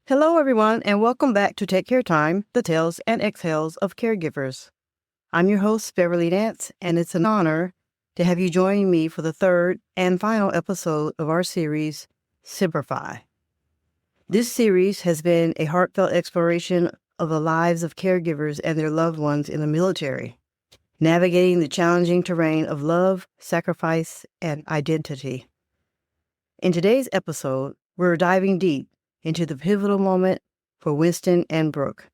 Hello, everyone, and welcome back to Take Care Time, the tales and exhales of caregivers. I'm your host, Beverly Dance, and it's an honor to have you join me for the third and final episode of our series, Semper Fi. This series has been a heartfelt exploration of the lives of caregivers and their loved ones in the military, navigating the challenging terrain of love, sacrifice, and identity. In today's episode, we're diving deep into the pivotal moment for Winston and Brooke,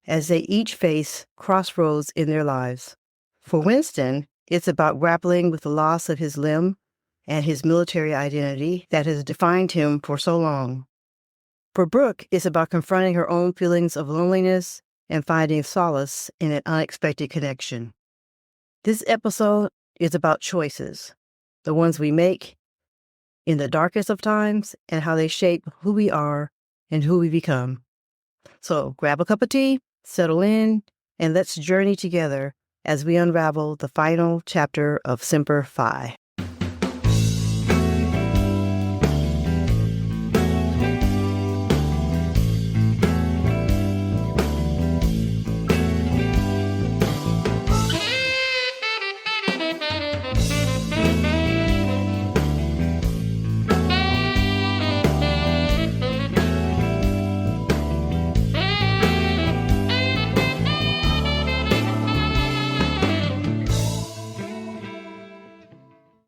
as they each face crossroads in their lives. For Winston, it's about grappling with the loss of his limb and his military identity that has defined him for so long. For Brooke, it's about confronting her own feelings of loneliness and finding solace in an unexpected connection. This episode is about choices, the ones we make in the darkest of times, and how they shape who we are and who we become. So grab a cup of tea, settle in, and let's journey together as we unravel the final chapter of Semper Fi.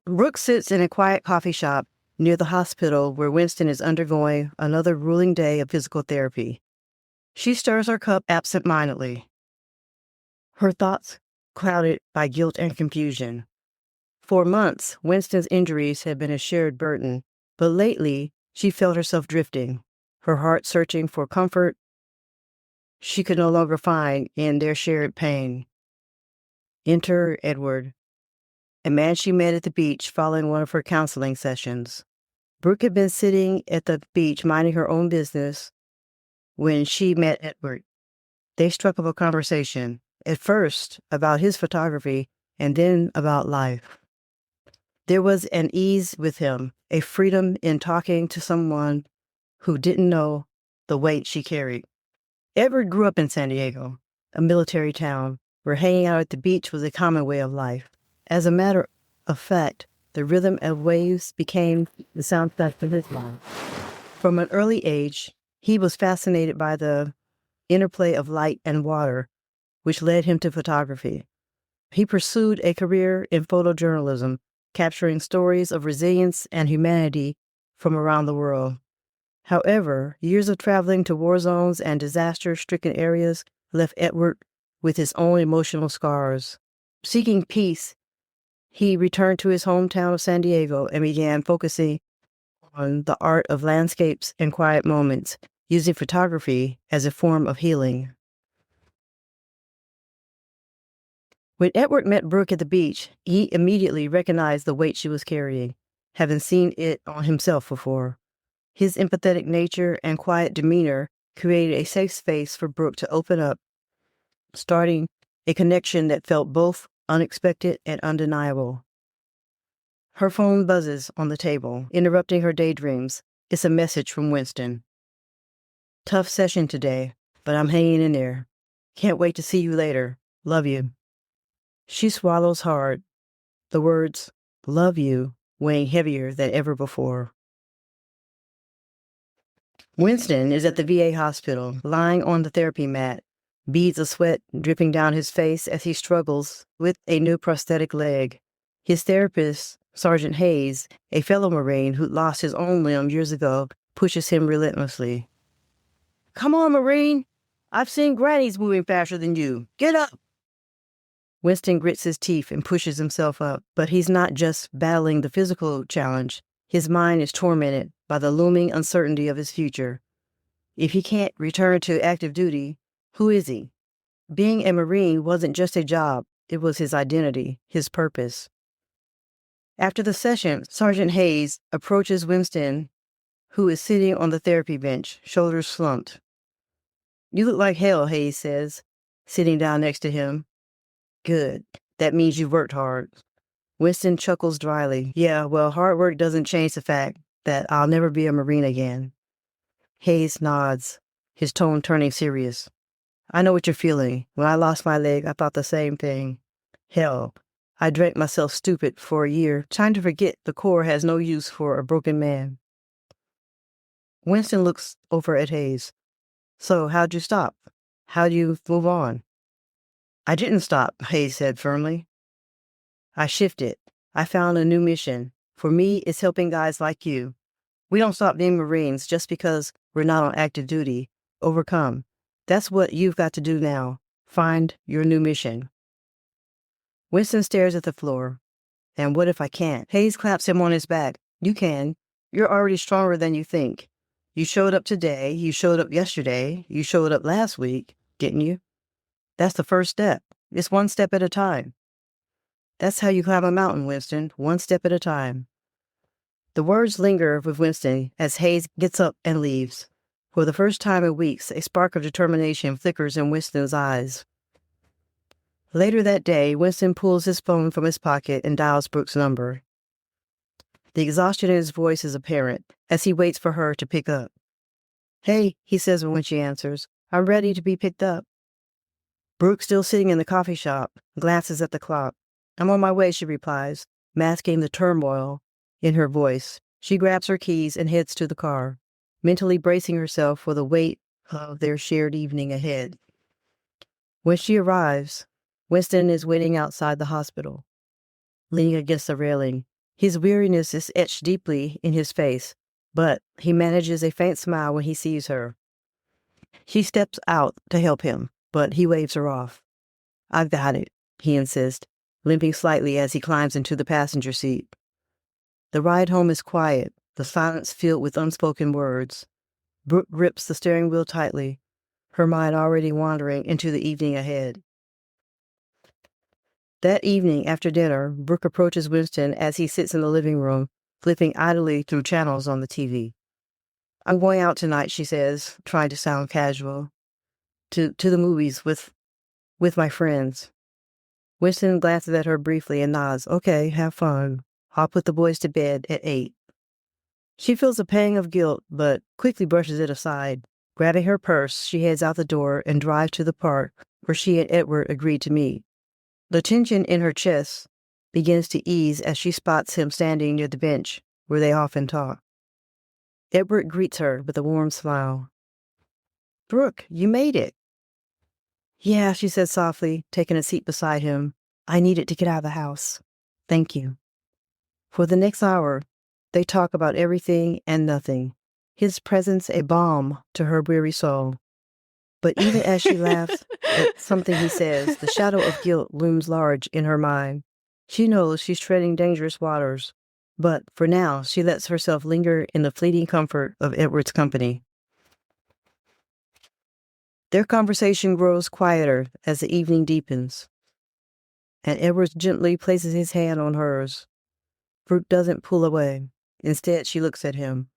Brooke sits in a quiet coffee shop near the hospital where Winston is undergoing another grueling day of physical therapy. She stirs her cup absent-mindedly, her thoughts clouded by guilt and confusion. For months, Winston's injuries had been a shared burden, but lately she felt herself drifting, her heart searching for comfort she could no longer find in their shared pain. Enter Edward, a man she met at the beach following one of her counseling sessions. Brooke had been sitting at the beach minding her own business when she met Edward. They struck up a conversation, at first about his photography and then about life. There was an ease with him, a freedom in talking to someone who didn't know the weight she carried. Edward grew up in San Diego, a military town where hanging out at the beach was a common way of life. As a matter of fact, the rhythm of waves became the soundtrack of his life. From an early age, he was fascinated by the interplay of light and water, which led him to photography. He pursued a career in photojournalism, capturing stories of resilience and humanity from around the world. However, years of traveling to war zones and disaster-stricken areas left Edward with his own emotional scars. Seeking peace, he returned to his hometown of San Diego and began focusing on the art of landscapes and quiet moments, using photography as a form of healing. When Edward met Brooke at the beach, he immediately recognized the weight she was carrying, having seen it on himself before. His empathetic nature and quiet demeanor created a safe space for Brooke to open up, starting a connection that felt both unexpected and undeniable. Her phone buzzes on the table, interrupting her daydreams. It's a message from Winston. Tough session today, but I'm hanging in there. Can't wait to see you later. Love you. She swallows hard, the words, love you, weighing heavier than ever before. Winston is at the VA hospital, lying on the therapy mat, beads of sweat dripping down his face as he struggles with a new prosthetic leg. His therapist, Sergeant Hayes, a fellow Marine who lost his own limb years ago, pushes him relentlessly. Come on, Marine! I've seen grannies moving faster than you. Get up! Winston grits his teeth and pushes himself up, but he's not just battling the physical challenge. His mind is tormented by the looming uncertainty of his future. If he can't return to active duty, who is he? Being a Marine wasn't just a job, it was his identity, his purpose. After the session, Sergeant Hayes approaches Winston, who is sitting on the therapy bench, shoulders slumped. You look like hell, Hayes says, sitting down next to him. Good. That means you've worked hard. Winston chuckles dryly. Yeah, well, hard work doesn't change the fact that I'll never be a Marine again. Hayes nods, his tone turning serious. I know what you're feeling. When I lost my leg, I thought the same thing. Hell, I drank myself stupid for a year, trying to forget the Corps has no use for a broken man. Winston looks over at Hayes. So, how'd you stop? How'd you move on? I didn't stop, Hayes said firmly. I shifted. I found a new mission. For me, it's helping guys like you. We don't stop being Marines just because we're not on active duty. Overcome. That's what you've got to do now. Find your new mission. Winston stares at the floor. And what if I can't? Hayes claps him on his back. You can. You're already stronger than you think. You showed up today. You showed up yesterday. You showed up last week, didn't you? That's the first step. It's one step at a time. That's how you climb a mountain, Winston. One step at a time. The words linger with Winston as Hayes gets up and leaves. For the first time in weeks, a spark of determination flickers in Winston's eyes. Later that day, Winston pulls his phone from his pocket and dials Brooke's number. The exhaustion in his voice is apparent as he waits for her to pick up. Hey, he says when she answers, I'm ready to be picked up. Brooke, still sitting in the coffee shop, glances at the clock. I'm on my way, she replies, masking the turmoil in her voice. She grabs her keys and heads to the car, mentally bracing herself for the weight of their shared evening ahead. When she arrives, Winston is waiting outside the hospital, leaning against the railing. His weariness is etched deeply in his face, but he manages a faint smile when he sees her. She steps out to help him, but he waves her off. I've got it, he insists, limping slightly as he climbs into the passenger seat. The ride home is quiet, the silence filled with unspoken words. Brooke grips the steering wheel tightly, her mind already wandering into the evening ahead. That evening, after dinner, Brooke approaches Winston as he sits in the living room, flipping idly through channels on the TV. I'm going out tonight, she says, trying to sound casual. To the movies with my friends. Winston glances at her briefly and nods. Okay, have fun. I'll put the boys to bed at 8. She feels a pang of guilt, but quickly brushes it aside. Grabbing her purse, she heads out the door and drives to the park where she and Edward agreed to meet. The tension in her chest begins to ease as she spots him standing near the bench where they often talk. Edward greets her with a warm smile. Brooke, you made it. Yeah, she said softly, taking a seat beside him. I needed to get out of the house. Thank you. For the next hour, they talk about everything and nothing, his presence a balm to her weary soul. But even as she laughs at something he says, the shadow of guilt looms large in her mind. She knows she's treading dangerous waters, but for now, she lets herself linger in the fleeting comfort of Edward's company. Their conversation grows quieter as the evening deepens, and Edward gently places his hand on hers. Brooke doesn't pull away. Instead, she looks at him,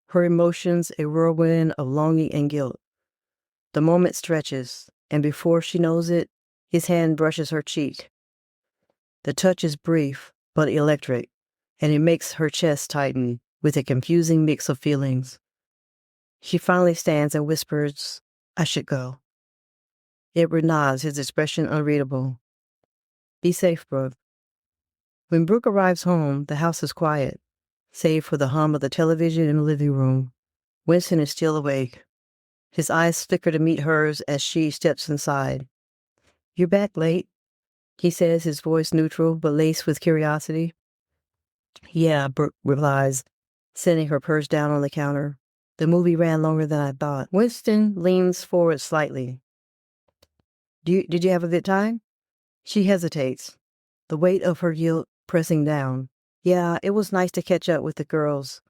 her emotions a whirlwind of longing and guilt. The moment stretches, and before she knows it, his hand brushes her cheek. The touch is brief, but electric, and it makes her chest tighten with a confusing mix of feelings. She finally stands and whispers, I should go. Edward nods, his expression unreadable. Be safe, Brooke. When Brooke arrives home, the house is quiet, save for the hum of the television in the living room. Winston is still awake. His eyes flicker to meet hers as she steps inside. You're back late, he says, his voice neutral but laced with curiosity. Yeah, Brooke replies, setting her purse down on the counter. The movie ran longer than I thought. Winston leans forward slightly. Did you have a good time? She hesitates, the weight of her guilt pressing down. Yeah, it was nice to catch up with the girls.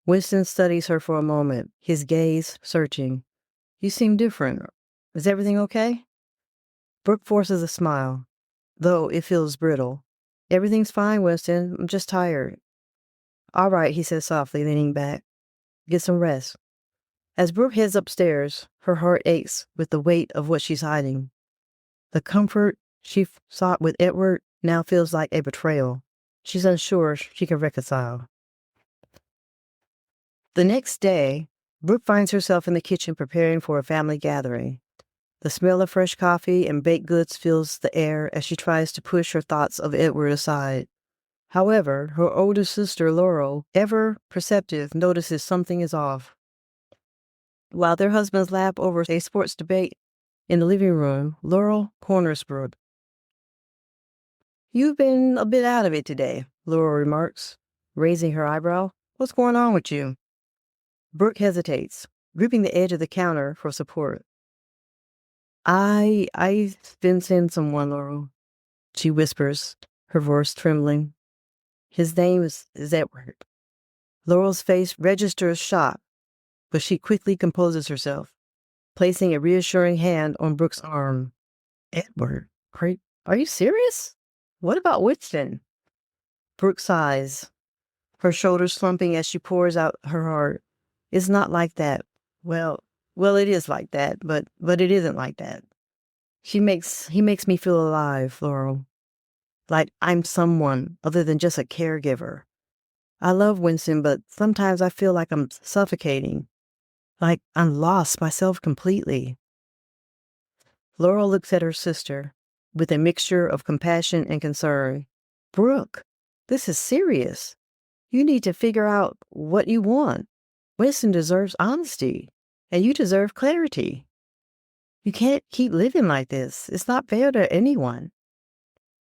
Winston studies her for a moment, his gaze searching. You seem different. Is everything okay? Brooke forces a smile, though it feels brittle. Everything's fine, Winston. I'm just tired. All right, he says softly, leaning back. Get some rest. As Brooke heads upstairs, her heart aches with the weight of what she's hiding. The comfort she sought with Edward now feels like a betrayal. She's unsure she can reconcile. The next day, Brooke finds herself in the kitchen preparing for a family gathering. The smell of fresh coffee and baked goods fills the air as she tries to push her thoughts of Edward aside. However, her older sister Laurel, ever perceptive, notices something is off. While their husbands laugh over a sports debate in the living room, Laurel corners Brooke. "You've been a bit out of it today," Laurel remarks, raising her eyebrow. "What's going on with you?" Brooke hesitates, gripping the edge of the counter for support. I've been seeing someone, Laurel," she whispers, her voice trembling. "His name is Edward." Laurel's face registers shock, but she quickly composes herself, placing a reassuring hand on Brooke's arm. "Edward? Are you serious? What about Winston?" Brooke sighs, her shoulders slumping as she pours out her heart. "It's not like that. Well, it is like that, but it isn't like that. He makes me feel alive, Laurel. Like I'm someone other than just a caregiver. I love Winston, but sometimes I feel like I'm suffocating. Like I'm lost myself completely." Laurel looks at her sister with a mixture of compassion and concern. "Brooke, this is serious. You need to figure out what you want. Winston deserves honesty, and you deserve clarity. You can't keep living like this. It's not fair to anyone."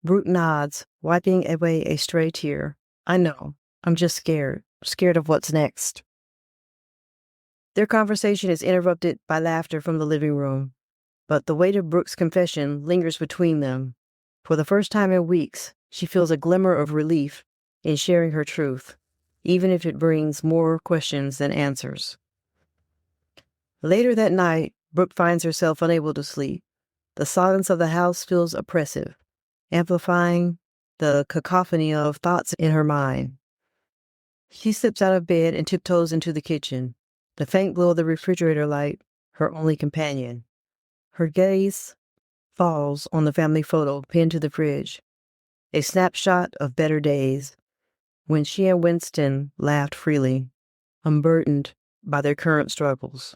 Brooke nods, wiping away a stray tear. "I know. I'm just scared. Scared of what's next." Their conversation is interrupted by laughter from the living room, but the weight of Brooke's confession lingers between them. For the first time in weeks, she feels a glimmer of relief in sharing her truth, even if it brings more questions than answers. Later that night, Brooke finds herself unable to sleep. The silence of the house feels oppressive, amplifying the cacophony of thoughts in her mind. She slips out of bed and tiptoes into the kitchen, the faint glow of the refrigerator light her only companion. Her gaze falls on the family photo pinned to the fridge, a snapshot of better days, when she and Winston laughed freely, unburdened by their current struggles.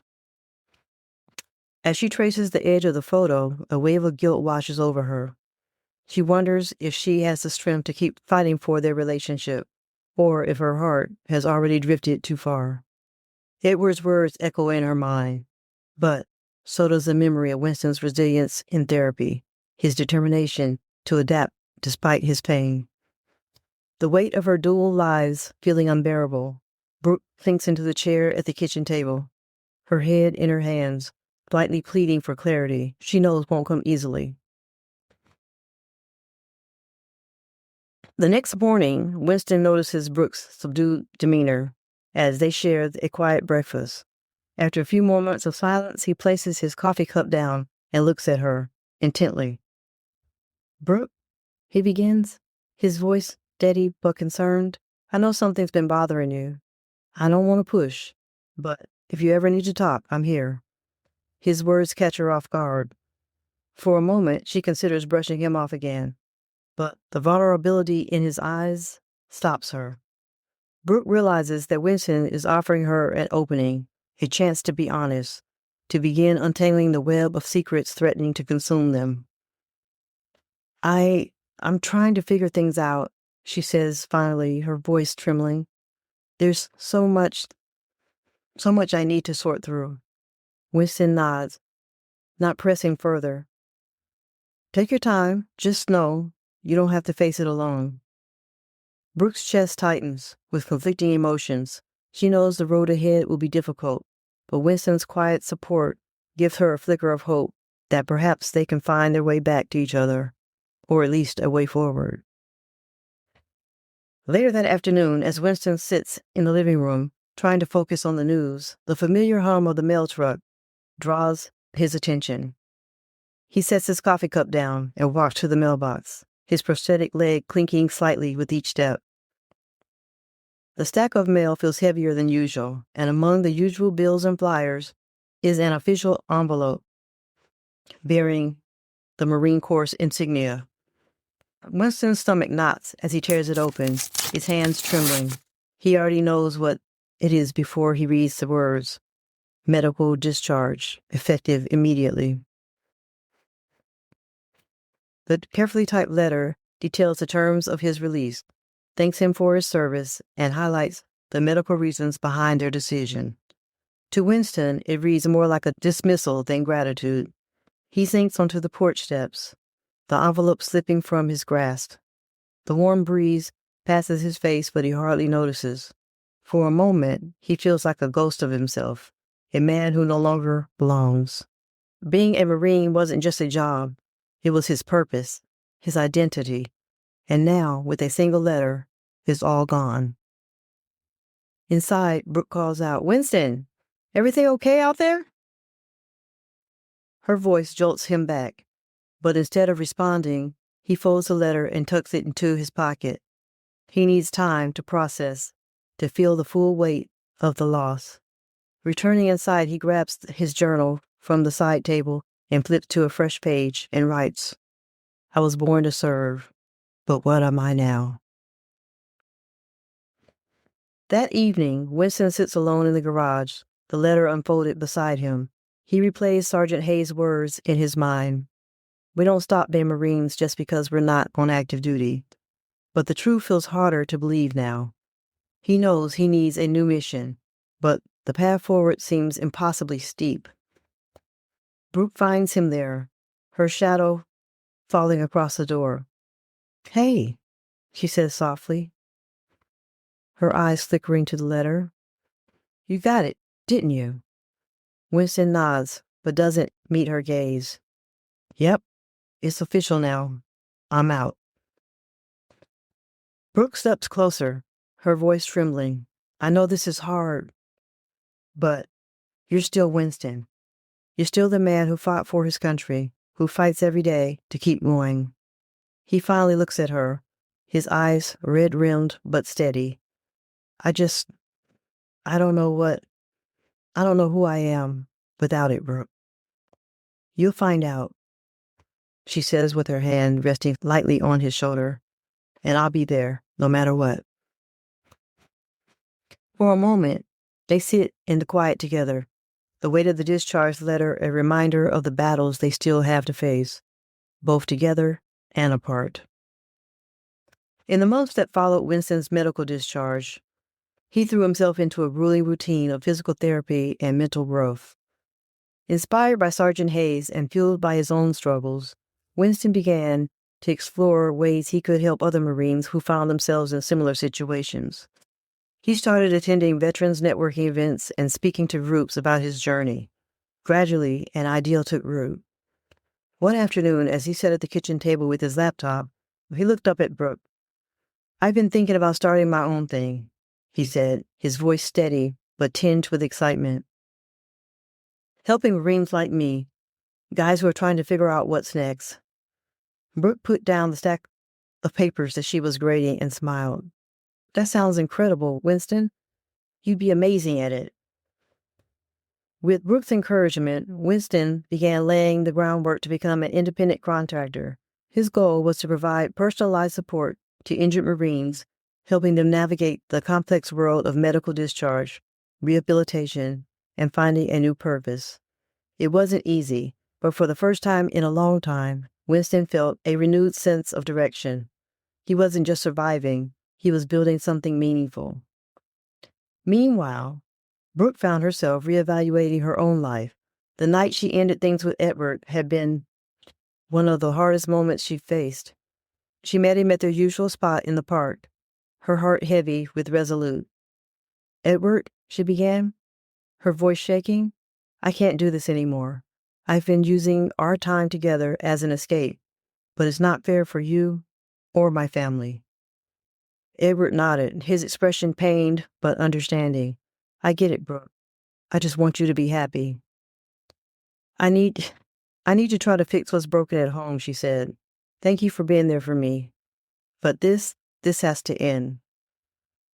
As she traces the edge of the photo, a wave of guilt washes over her. She wonders if she has the strength to keep fighting for their relationship, or if her heart has already drifted too far. Edward's words echo in her mind, but so does the memory of Winston's resilience in therapy, his determination to adapt despite his pain. The weight of her dual lives feeling unbearable, Brooke sinks into the chair at the kitchen table, her head in her hands, slightly pleading for clarity she knows won't come easily. The next morning, Winston notices Brooke's subdued demeanor as they share a quiet breakfast. After a few moments of silence, he places his coffee cup down and looks at her intently. "Brooke," he begins, his voice steady but concerned, "I know something's been bothering you. I don't want to push, but if you ever need to talk, I'm here." His words catch her off guard. For a moment, she considers brushing him off again, but the vulnerability in his eyes stops her. Brooke realizes that Winston is offering her an opening, a chance to be honest, to begin untangling the web of secrets threatening to consume them. I'm trying to figure things out," she says finally, her voice trembling. "There's so much I need to sort through." Winston nods, not pressing further. "Take your time. Just know you don't have to face it alone." Brooke's chest tightens with conflicting emotions. She knows the road ahead will be difficult, but Winston's quiet support gives her a flicker of hope that perhaps they can find their way back to each other, or at least a way forward. Later that afternoon, as Winston sits in the living room, trying to focus on the news, the familiar hum of the mail truck draws his attention. He sets his coffee cup down and walks to the mailbox, his prosthetic leg clinking slightly with each step. The stack of mail feels heavier than usual, and among the usual bills and flyers is an official envelope bearing the Marine Corps insignia. Winston's stomach knots as he tears it open, his hands trembling. He already knows what it is before he reads the words. medical discharge, effective immediately. The carefully typed letter details the terms of his release, thanks him for his service, and highlights the medical reasons behind their decision. To Winston, it reads more like a dismissal than gratitude. He sinks onto the porch steps, the envelope slipping from his grasp. The warm breeze passes his face, but he hardly notices. For a moment, he feels like a ghost of himself, a man who no longer belongs. Being a Marine wasn't just a job. It was his purpose, his identity. And now, with a single letter, it's all gone. Inside, Brooke calls out, "Winston, everything okay out there?" Her voice jolts him back, but instead of responding, he folds the letter and tucks it into his pocket. He needs time to process, to feel the full weight of the loss. Returning inside, he grabs his journal from the side table and flips to a fresh page and writes, "I was born to serve, but what am I now?" That evening, Winston sits alone in the garage, the letter unfolded beside him. He replays Sergeant Hayes' words in his mind. "We don't stop being Marines just because we're not on active duty." But the truth feels harder to believe now. He knows he needs a new mission, but the path forward seems impossibly steep. Brooke finds him there, her shadow falling across the door. "Hey," she says softly, her eyes flickering to the letter. "You got it, didn't you?" Winston nods, but doesn't meet her gaze. "Yep, it's official now. I'm out." Brooke steps closer, her voice trembling. "I know this is hard, but you're still Winston. You're still the man who fought for his country, who fights every day to keep going." He finally looks at her, his eyes red-rimmed but steady. I don't know who I am without it, Brooke." "You'll find out," she says with her hand resting lightly on his shoulder. "And I'll be there, no matter what." For a moment, they sit in the quiet together, the weight of the discharge letter a reminder of the battles they still have to face, both together and apart. In the months that followed Winston's medical discharge, he threw himself into a grueling routine of physical therapy and mental growth. Inspired by Sergeant Hayes and fueled by his own struggles, Winston began to explore ways he could help other Marines who found themselves in similar situations. He started attending veterans networking events and speaking to groups about his journey. Gradually, an idea took root. One afternoon, as he sat at the kitchen table with his laptop, he looked up at Brooke. "I've been thinking about starting my own thing," he said, his voice steady but tinged with excitement. "Helping Marines like me, guys who are trying to figure out what's next." Brooke put down the stack of papers that she was grading and smiled. "That sounds incredible, Winston. You'd be amazing at it." With Brooke's encouragement, Winston began laying the groundwork to become an independent contractor. His goal was to provide personalized support to injured Marines, helping them navigate the complex world of medical discharge, rehabilitation, and finding a new purpose. It wasn't easy, but for the first time in a long time, Winston felt a renewed sense of direction. He wasn't just surviving, he was building something meaningful. Meanwhile, Brooke found herself reevaluating her own life. The night she ended things with Edward had been one of the hardest moments she faced. She met him at their usual spot in the park, her heart heavy with resolute. "Edward," she began, her voice shaking, "I can't do this anymore. I've been using our time together as an escape, but it's not fair for you or my family." Edward nodded, his expression pained but understanding. "I get it, Brooke. I just want you to be happy." I need to try to fix what's broken at home," she said. "Thank you for being there for me. But this has to end."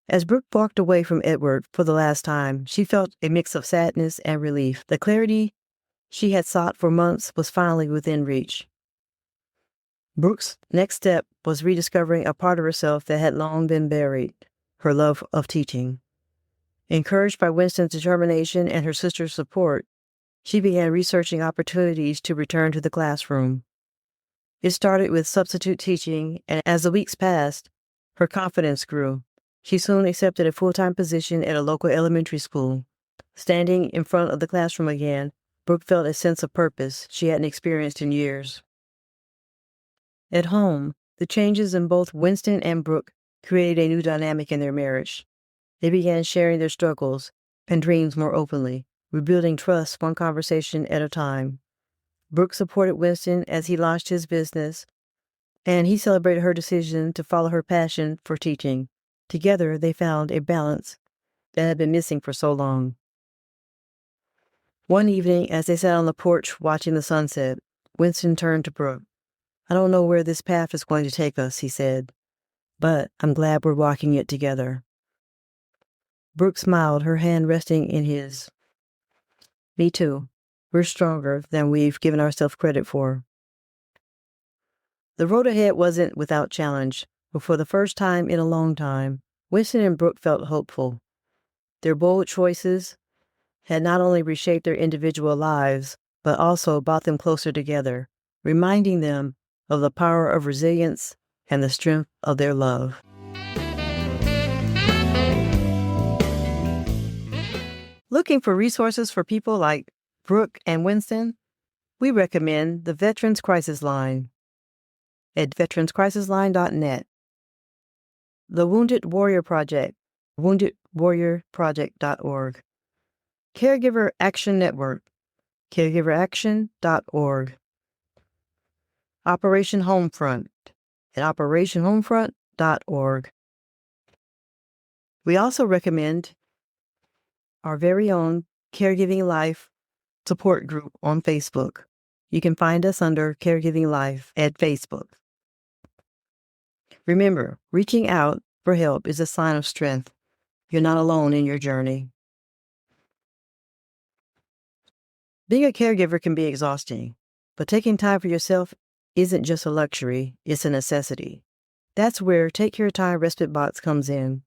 As Brooke walked away from Edward for the last time, she felt a mix of sadness and relief. The clarity she had sought for months was finally within reach. Brooke's next step was rediscovering a part of herself that had long been buried, her love of teaching. Encouraged by Winston's determination and her sister's support, she began researching opportunities to return to the classroom. It started with substitute teaching, and as the weeks passed, her confidence grew. She soon accepted a full-time position at a local elementary school. Standing in front of the classroom again, Brooke felt a sense of purpose she hadn't experienced in years. At home, the changes in both Winston and Brooke created a new dynamic in their marriage. They began sharing their struggles and dreams more openly, rebuilding trust one conversation at a time. Brooke supported Winston as he launched his business, and he celebrated her decision to follow her passion for teaching. Together, they found a balance that had been missing for so long. One evening, as they sat on the porch watching the sunset, Winston turned to Brooke. "I don't know where this path is going to take us," he said, "but I'm glad we're walking it together." Brooke smiled, her hand resting in his. "Me too. We're stronger than we've given ourselves credit for." The road ahead wasn't without challenge, but for the first time in a long time, Winston and Brooke felt hopeful. Their bold choices had not only reshaped their individual lives, but also brought them closer together, reminding them of the power of resilience and the strength of their love. Looking for resources for people like Brooke and Winston? We recommend the Veterans Crisis Line at veteranscrisisline.net. The Wounded Warrior Project, woundedwarriorproject.org. Caregiver Action Network, caregiveraction.org. Operation Homefront at operationhomefront.org. We also recommend our very own Caregiving Life support group on Facebook. You can find us under Caregiving Life at Facebook. Remember, reaching out for help is a sign of strength. You're not alone in your journey. Being a caregiver can be exhausting, but taking time for yourself isn't just a luxury, it's a necessity. That's where Take Your Time Respite Box comes in.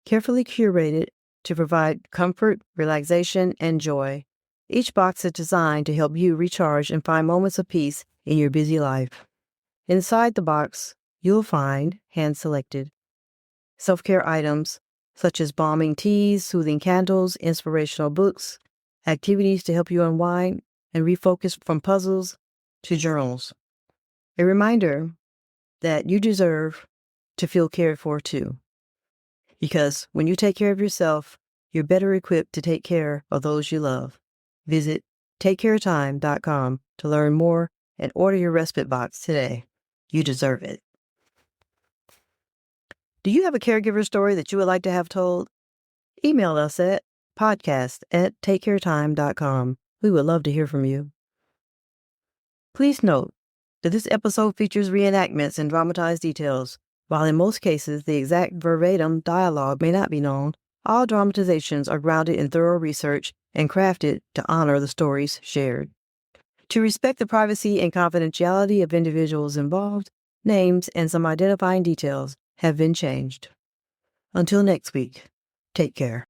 Carefully curated to provide comfort, relaxation, and joy, each box is designed to help you recharge and find moments of peace in your busy life. Inside the box, you'll find, hand-selected, self-care items such as balming teas, soothing candles, inspirational books, activities to help you unwind and refocus from puzzles to journals. A reminder that you deserve to feel cared for too. Because when you take care of yourself, you're better equipped to take care of those you love. Visit takecaretime.com to learn more and order your respite box today. You deserve it. Do you have a caregiver story that you would like to have told? Email us at podcast@takecaretime.com. We would love to hear from you. Please note that this episode features reenactments and dramatized details. While in most cases the exact verbatim dialogue may not be known, all dramatizations are grounded in thorough research and crafted to honor the stories shared. To respect the privacy and confidentiality of individuals involved, names and some identifying details have been changed. Until next week, take care.